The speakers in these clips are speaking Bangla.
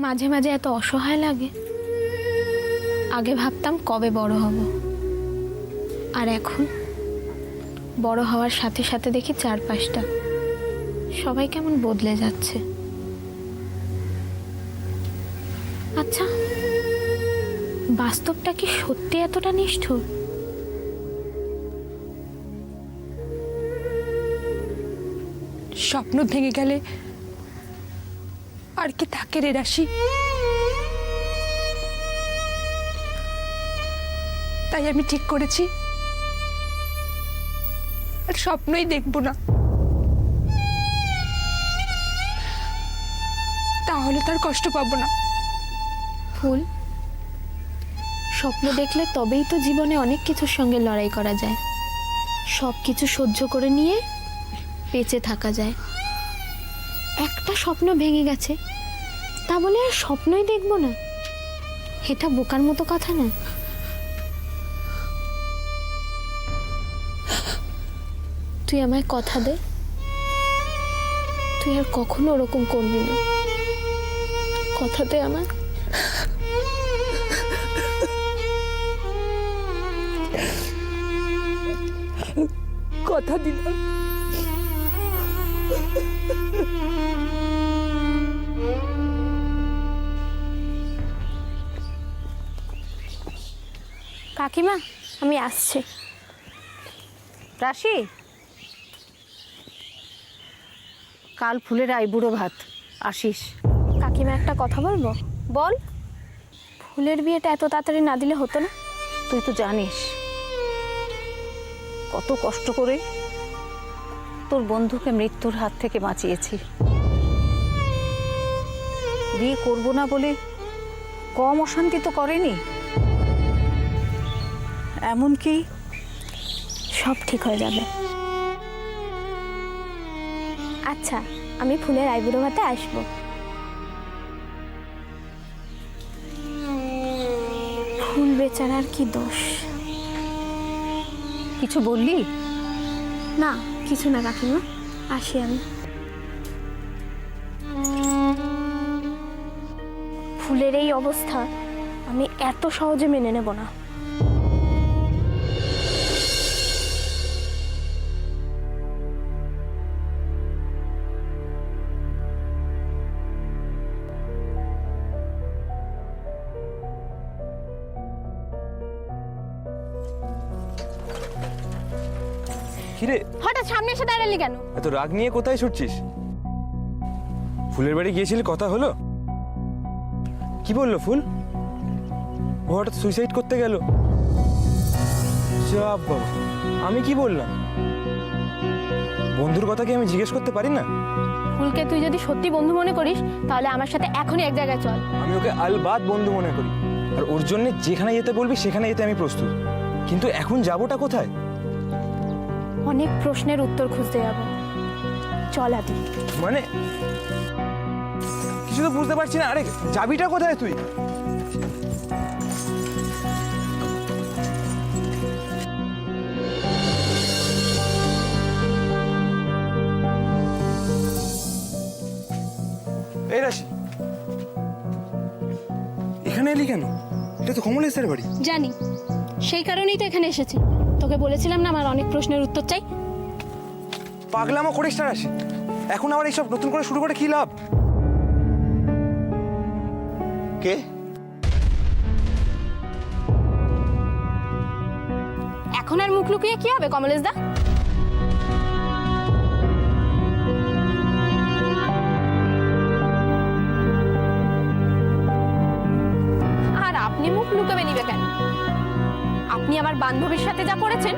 মাঝে মাঝে এত অসহায় লাগে। আগে ভাবতাম কবে বড় হব, আর এখন বড় হওয়ার সাথে সাথে দেখি চারপাশটা সবাই কেমন বদলে যাচ্ছে। আচ্ছা, বাস্তবটা কি সত্যি এতটা নিষ্ঠুর? স্বপ্ন ভেঙে গেলে আর কি থাকে রে রাশি? তাই আমি ঠিক করেছি আর স্বপ্নই দেখব না, তাহলে তার কষ্ট পাবো না। ফুল, স্বপ্ন দেখলে তবেই তো জীবনে অনেক কিছুর সঙ্গে লড়াই করা যায়, সব কিছু সহ্য করে নিয়ে বেঁচে থাকা যায়। একটা স্বপ্ন ভেঙে গেছে তা বলে আর স্বপ্নই দেখব না? এটা বোকার মতো কথা না? তুই আমায় কথা দে, তুই আর কখনো ওরকম করবি না। কথা দে আমায়। কথা দিলাম। কাকিমা, আমি আসছি। রাশি, কাল ফুলের আইবুড়ো ভাত, আসিস। কাকিমা, একটা কথা বলবো? বল। ফুলের বিয়েটা এত তাড়াতাড়ি না দিলে হতো না? তুই তো জানিস কত কষ্ট করে তোর বন্ধুকে মৃত্যুর হাত থেকে বাঁচিয়েছি। বিয়ে করবো না বলে কম অশান্তি তো করেনি। এমনকি সব ঠিক হয়ে যাবে। আচ্ছা, আমি ফুলের আইবুড়ো ভাতে আসবো। ফুল বেচারার কি দোষ? কিছু বললি? না, কিছু না কাকিমা, আসি আমি। ফুলের এই অবস্থা আমি এত সহজে মেনে নেব না। কিরে, হঠাৎ সামনে এসে দাঁড়ালি কেন? এত রাগ নিয়ে কোথায় ছুটছিস? ফুলের বাড়ি গিয়েছিলি, কথা হলো? কি বললো ফুল? ও হঠাৎ সুইসাইড করতে গেল? যা বাবা, আমি কি বললাম? বন্ধুর কথা কি আমি জিজ্ঞেস করতে পারি না? ফুলকে তুই যদি সত্যি বন্ধু মনে করিস তাহলে আমার সাথে এখনই এক জায়গায় চল। আমি ওকে আলবাত বন্ধু মনে করি, আর ওর জন্য যেখানে যেতে বলবি সেখানে যেতে আমি প্রস্তুত। কিন্তু এখন যাবোটা কোথায়? অনেক প্রশ্নের উত্তর খুঁজতে যাব। চল আদি। মানে কিছু তো বুঝতে পারছি না। আরে যাবিটা কোথায় তুই? এই রাশি, এখানে এলি কেন? এটা তো কমলেশের বাড়ি। জানি, সেই কারণেই তো এখানে এসেছি। তোকে বলেছিলাম না আমার অনেক প্রশ্নের উত্তর চাই। পাগলামো করিস না রাশি, এখন আবার এইসব নতুন করে শুরু করে কি লাভ? কে? এখন আর মুখ লুকিয়ে কি হবে কমলেশ দা? আর আপনি মুখ লুকাবে নিবে কেন? আপনি আমার বান্ধবীর সাথে যা করেছেন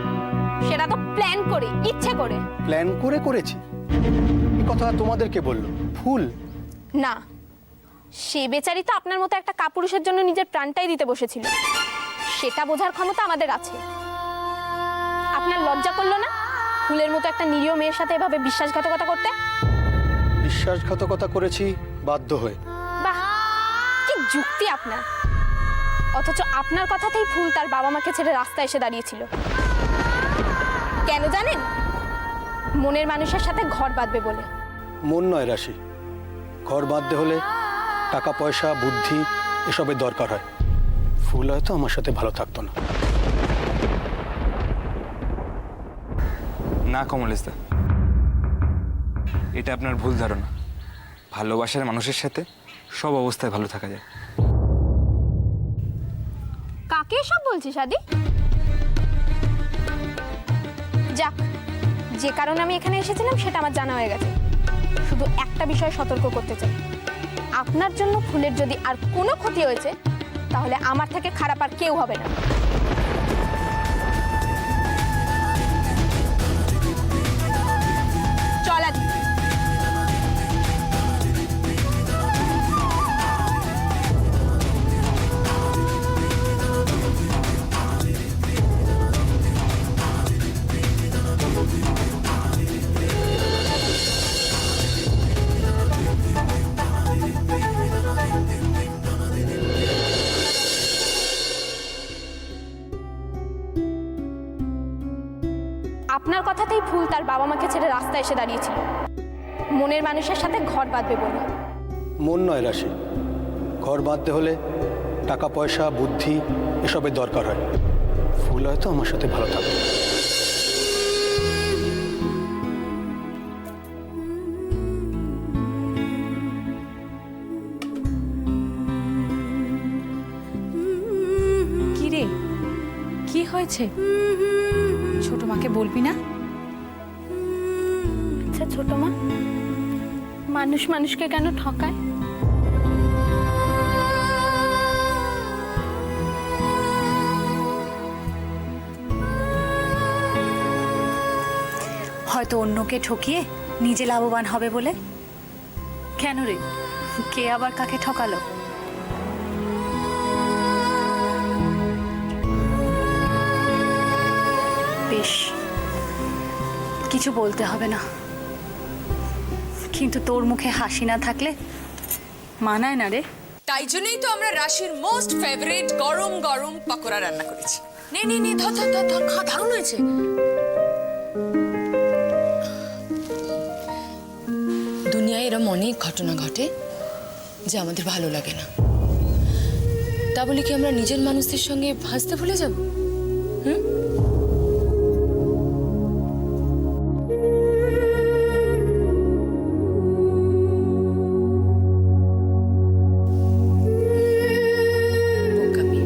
সেটা তো প্ল্যান করে, ইচ্ছে করে। প্ল্যান করে করেছি? এই কথা তোমাদেরকে বললো ফুল? না, সে বেচারি তো আপনার মতো একটা কাপুরুষের জন্য নিজের প্রাণটাই দিতে বসেছিল। সেটা বোঝার ক্ষমতা আমাদের আছে। আপনার লজ্জা করলো না ফুলের মতো একটা নিরীহ মেয়ের সাথে এভাবে বিশ্বাসঘাতকতা করতে? বিশ্বাসঘাতকতা করেছি বাধ্য হয়ে। বাহ, কি যুক্তি আপনার! অথচ আপনার কথাতেই ফুল তার বাবা মাকে ছেড়ে রাস্তায় এসে দাঁড়িয়েছিল। কেন জানেন? মনের মানুষের সাথে ঘর বাঁধবে বলে। মন নয় রাশি, ঘর বাঁধতে হলে টাকা পয়সা বুদ্ধি এসবের দরকার হয়, ফুল হয়তো আমার সাথে ভালো থাকতো না। না কমলেশদা, এটা আপনার ভুল ধারণা। ভালোবাসার মানুষের সাথে সব অবস্থায় ভালো থাকা যায়। কাকে সব বলছিস আদি? যাক, যে কারণে আমি এখানে এসেছিলাম সেটা আমার জানা হয়ে গেছে। শুধু একটা বিষয়ে সতর্ক করতে চাই, আপনার জন্য ফুলের যদি আর কোনো ক্ষতি হয়েছে তাহলে আমার থেকে খারাপ আর কেউ হবে না। চল আদি। আপনার কথাতেই ফুল তার বাবা মাকে ছেড়ে রাস্তায় এসে দাঁড়িয়েছিল, মনের মানুষের সাথে ঘর বাঁধবে বলে। মন নয় রাশি, ঘর বাঁধতে হলে টাকা পয়সা বুদ্ধি এসবের দরকার হয়, ফুল হয়তো আমার সাথে ভালো থাকতো না। কি রে, কি হয়েছে? ছোট মাকে বলবি না? আচ্ছা ছোট মা, মানুষ মানুষকে কেন ঠকায়? হয়তো অন্যকে ঠকিয়ে নিজে লাভবান হবে বলে। কেন রে, কে আবার কাকে ঠকালো? বেশ, কিছু বলতে হবে না, কিন্তু তোর মুখে হাসি না থাকলে মানায় না রে। তাই জন্যই তো আমরা রাশির মোস্ট ফেভারিট গরম গরম পকোড়া রান্না করেছি। নে নে নে, ধর ধর ধর ধর, খা, দারুণ হয়েছে। দুনিয়ায় এরম অনেক ঘটনা ঘটে যে আমাদের ভালো লাগে না, তা বলে কি আমরা নিজের মানুষদের সঙ্গে হাসতে ভুলে যাব? হুম, বোকামি।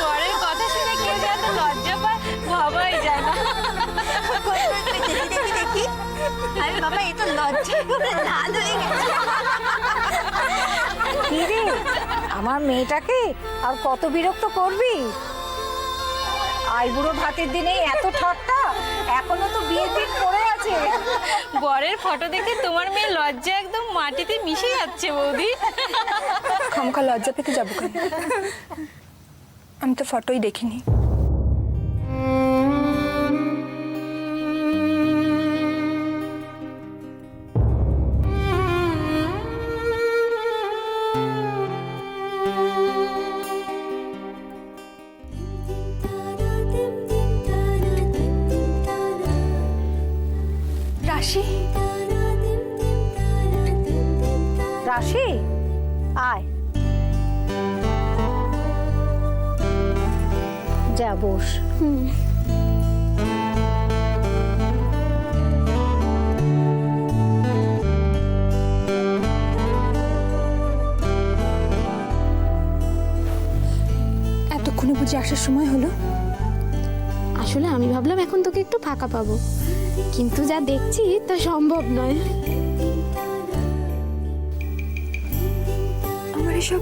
পরের কথা শুনে কেউ যে এত লজ্জা পায় ভাবাই যায় না। আরে বাবা, এ তো লজ্জা লাল হয়ে গেছে। কি রে, আমার মেয়েটাকে আর কত বিরক্ত করবি? আইবুড়ো ভাতের দিনে এত ঠাট্টা, এখনো তো বিয়ের দিন পড়ে আছে। বরের ফটো দেখে তোমার মেয়ে লজ্জা একদম মাটিতে মিশে যাচ্ছে বৌদি। খামখা লজ্জা পেতে যাবো কেন? আমি তো ফটোই দেখিনি। রাশি, রাশি, আয়, যা বস। এতক্ষণে বুঝি আসার সময় হলো? আসলে আমি ভাবলাম এখন তোকে একটু ফাঁকা পাবো, কিন্তু যা দেখছি তা সম্ভব নয়। আমার এসব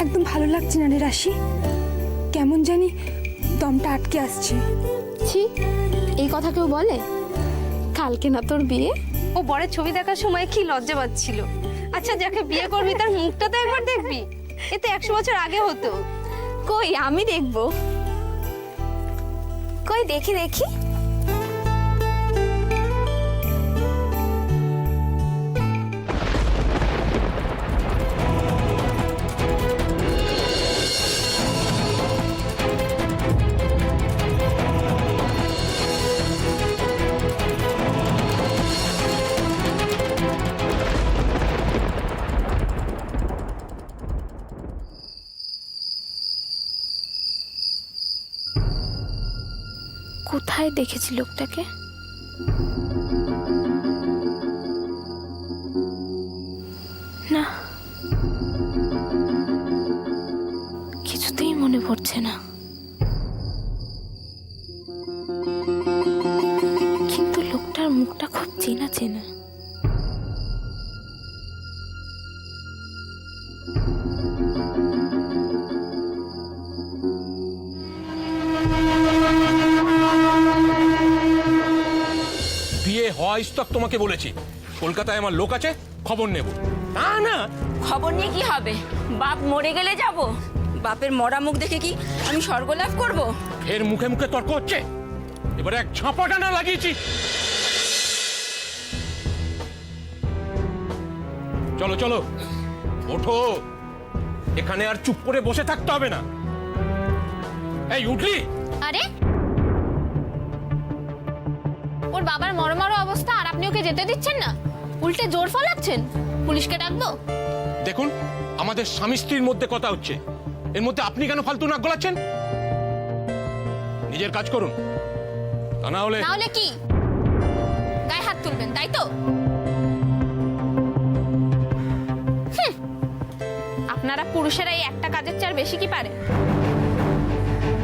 একদম ভালো লাগছে না রে রাশি, কেমন জানি দমটা আটকে আসছে। ছি, এই কথা কেউ বলে? কালকে না তোর বিয়ে? ও বরের ছবি দেখার সময় কি লজ্জা পাচ্ছিল। আচ্ছা, যাকে বিয়ে করবি তার মুখটা তো একবার দেখবি, এ তো 100 বছর আগে হতো। কই আমি দেখবো, কই দেখি দেখি। কোথায় দেখেছি লোকটাকে? না, কিছুতেই মনে পড়ছে না। কিন্তু লোকটার মুখটা খুব চেনা চেনা। বিয়ে হওয়া ইস্তক তোমাকে বলেছি, কলকাতায় আমার লোক আছে, খবর নেব। না না, খবর নিয়ে কি হবে? বাপ মরে গেলে যাব? বাপের মরা মুখ দেখে কি আমি স্বর্গ লাভ করব? ফের মুখে মুখে তর্ক হচ্ছে। এবারে এক ঝাঁপাটা না লাগিয়েছি। চলো চলো, ওঠো, এখানে আর চুপ করে বসে থাকতে হবে না। এই উঠলি? আরে, ওর বাবার মরমারো অবস্থা আর আপনি ওকে যেতে দিচ্ছেন না, উল্টে জোর ফলাচ্ছেন। পুলিশকে ডাকবো? দেখুন, আমাদের স্বামী স্ত্রীর মধ্যে কথা হচ্ছে, এর মধ্যে আপনি কেন ফালতু নাক গলাচ্ছেন? নিজের কাজ করুন, তা না হলে কি গায়ে হাত তুলবেন, তাই তো? আপনারা পুরুষেরা এই একটা কাজের চেয়ে আর বেশি কি পারে?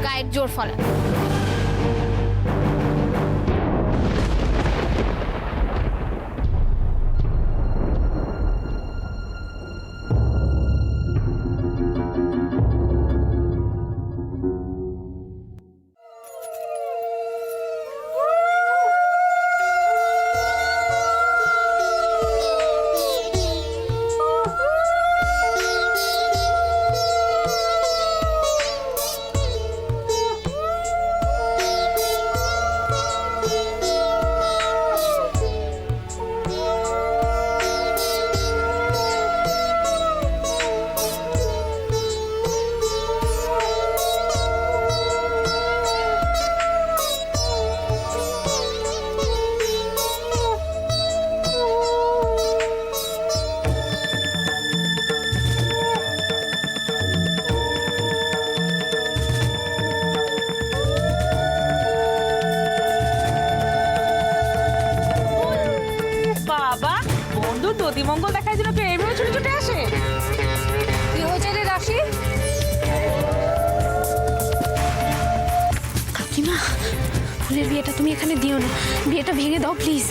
গায়ের জোর ফলা। বাবা, বন্ধু দধিমঙ্গল দেখার জন্য কেউ এইভাবে ছুটে ছুটে আসে? কি হয়েছে রে রাশি? কাকিমা, ফুলের বিয়েটা তুমি এখানে দিও না, বিয়েটা ভেঙে দাও প্লিজ।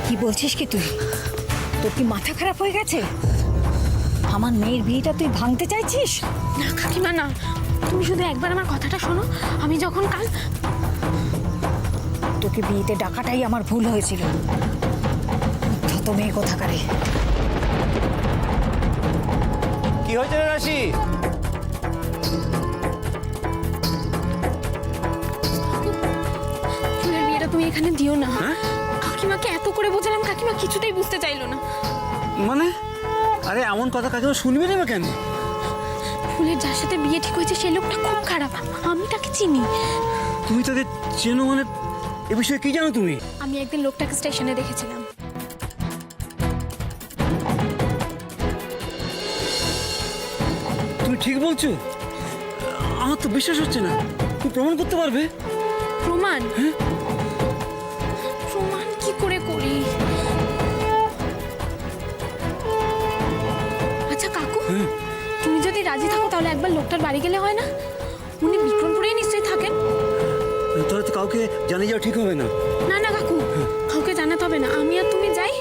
কি বলছিস কি তুই? তোর কি মাথা খারাপ হয়ে গেছে? আমার মেয়ের বিয়েটা তুই ভাঙতে চাইছিস? না কাকিমা না, তুমি শুধু একবার আমার কথাটা শোনো। আমি যখন কাল তোকে বিয়েতে ডাকাটাই আমার ভুল হয়েছিল। তো মেয়ে কোথাকারে। কি হয়েছে রে রাশি? ফুলের বিয়েটা তুমি এখানে দিও না। কাকিমাকে এত করে বোঝালাম, কাকিমা কিছুতেই বুঝতে চাইলো না। মানে আরে এমন কথা কাকিমা শুনবে না কেন? ফুলের যার সাথে বিয়ে ঠিক হয়েছে সেই লোকটা খুব খারাপ, আমি তাকে চিনি। তুমি তাকে চেনো মানে এ বিষয়ে কি জানো তুমি? আমি একদিন লোকটাকে স্টেশনে দেখেছিলাম। তুমি ঠিক বলছো? আমার তো বিশ্বাস হচ্ছে না। তুমি প্রমাণ করতে পারবে? প্রমাণ? প্রমাণ কি করে করি? আচ্ছা কাকু, তুমি যদি রাজি থাকো তাহলে একবার লোকটার বাড়ি গেলে হয় না? উনি বিক্রমপুরেই নিশ্চয়ই থাকেন। তাহলে তো কাউকে জানিয়ে যাওয়া ঠিক হবে না। না না কাকু, কাউকে জানাতে হবে না, আমি আর তুমি যাই।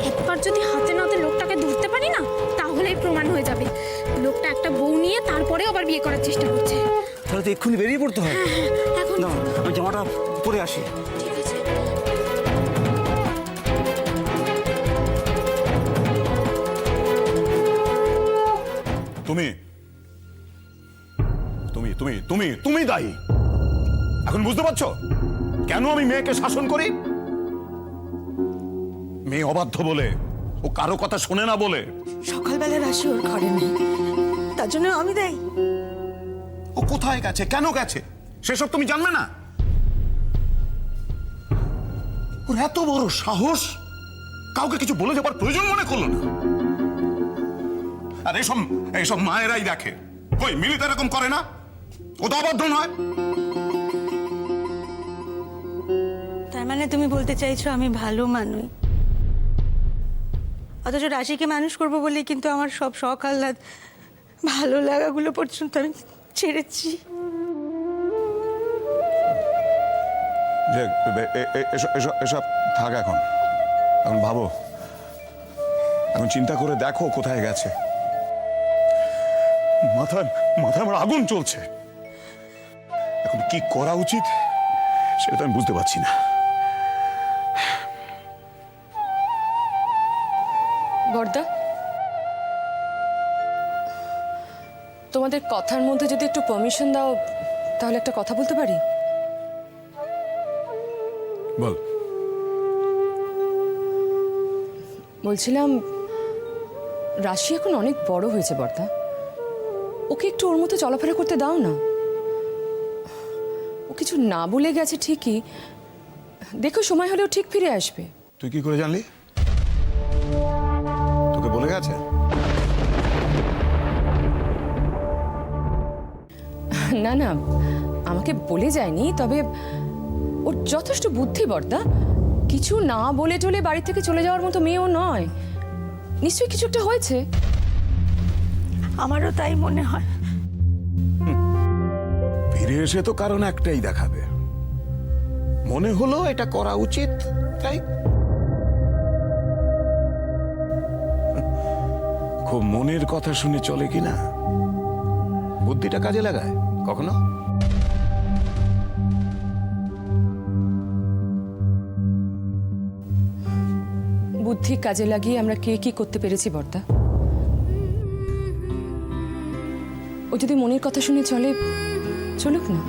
একবার যদি হাতে নাতে লোকটাকে ধরতে পারি না, তাহলেই প্রমাণ হয়ে যাবে লোকটা একটা বউ নিয়ে তারপরে আবার বিয়ে করার চেষ্টা করছে। তাহলে তো এক্ষুনি বেরিয়ে পড়তে হয়। এখন না, আমি জামাটা পরে আসি। ঠিক আছে। তুমি তুমি তুমি তুমি তুমি দায়ী। এখন বুঝতে পারছো কেন আমি মেয়েকে শাসন করি? মেয়ে অবাধ্য বলে, ও কারো কথা শোনে না বলে। সকালবেলা রাশি ওর ঘরে নেই, তার জন্য আমি দেই। ও কোথায় গেছে, কেন গেছে, সেসব তুমি জানবে না? ওর এত বড় সাহস, কাউকে কিছু বলে যাবার প্রয়োজন মনে করলো না। আর এইসব মায়েরাই দেখে। কই মিলি তো এরকম করে না? ও তো অবাধ্য নয়। মানে তুমি বলতে চাইছো আমি ভালো মানুষ, অথচ রাশিকে মানুষ করব বলে কিন্তু আমার সব শখ আহ্লাদ ভালো লাগাগুলো পর্যন্ত আমি ছেড়েছি। এসব থাক এখন ভাবো, এখন চিন্তা করে দেখো কোথায় গেছে। মাথায় আমার আগুন চলছে, এখন কি করা উচিত সেটা তো আমি বুঝতে পারছি না। বর্দা, তোমাদের কথার মধ্যে যদি একটু পারমিশন দাও তাহলে একটা কথা বলতে পারি। বল। বলছিলাম, রাশি এখন অনেক বড় হয়েছে বর্দা, ওকে একটু ওর মতো চলাফেরা করতে দাও না। ও কিছু না বলে গেছে ঠিকই, দেখো সময় হলেও ঠিক ফিরে আসবে। তুই কি করে জানলি? তোকে বলে গেছে? না না, আমাকে বলে যায়নি, তবে ওর যথেষ্ট বুদ্ধি বর্দা, কিছু না বলে টলে বাড়ি থেকে চলে যাওয়ার মতো মেয়েও নয়। নিশ্চয়ই কিছু একটা হয়েছে। আমারও তাই মনে হয়। ফিরে এসে তো কারণ একটাই দেখাবে, মনে হলো এটা করা উচিত তাই। খুব মনের কথা শুনে চলে কিনা, বুদ্ধিটা কাজে লাগায় কখনো? বুদ্ধি কাজে লাগিয়ে আমরা কে কি করতে পেরেছি বর্দা? ও যদি মনের কথা শুনে চলে, চলুক না।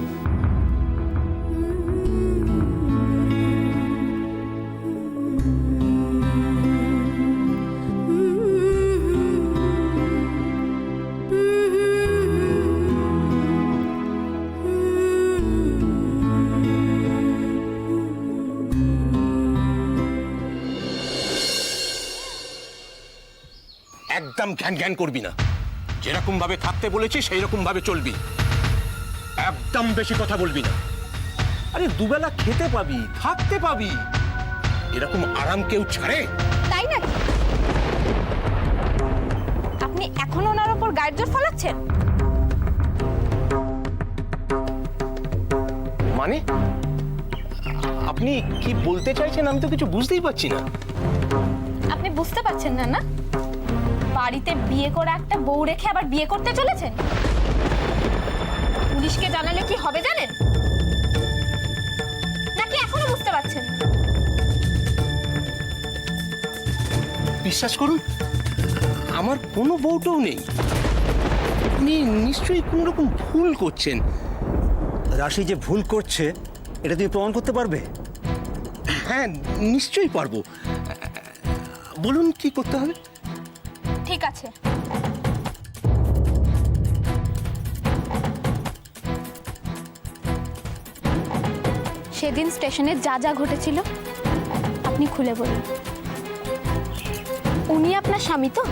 একদম ঘ্যান ঘ্যান করবি না, যেরকম ভাবে থাকতে বলেছি সেই রকম ভাবে চলবি, একদম বেশি কথা বলবি না। আরে দুবেলা খেতে পাবি, থাকতে পাবি, এরকম আরাম কেউ ছাড়ে? তাই না? আপনি এখনো ওনার উপর গায়ের জোর ফলাচ্ছেন? মানে আপনি কি বলতে চাইছেন আমি তো কিছু বুঝতেই পারছি না। আপনি বুঝতে পারছেন না? না, বাড়িতে বিয়ে করে একটা বউ রেখে আবার বিয়ে করতে চলেছেন। পুলিশকে জানালে কি হবে জানেন? নাকি এখনো বুঝতে পারছেন? বিশ্বাস করুন, আমার কোনো বউটাও নেই। আপনি নিশ্চয়ই কোনো রকম ভুল করছেন। রাশি যে ভুল করছে এটা তুমি প্রমাণ করতে পারবে? হ্যাঁ, নিশ্চয়ই পারবো। বলুন কি করতে হবে? ঠিক আছে, সেদিন স্টেশনে যা যা ঘটেছিল আপনি খুলে বলুন। উনি আপনার স্বামী তো?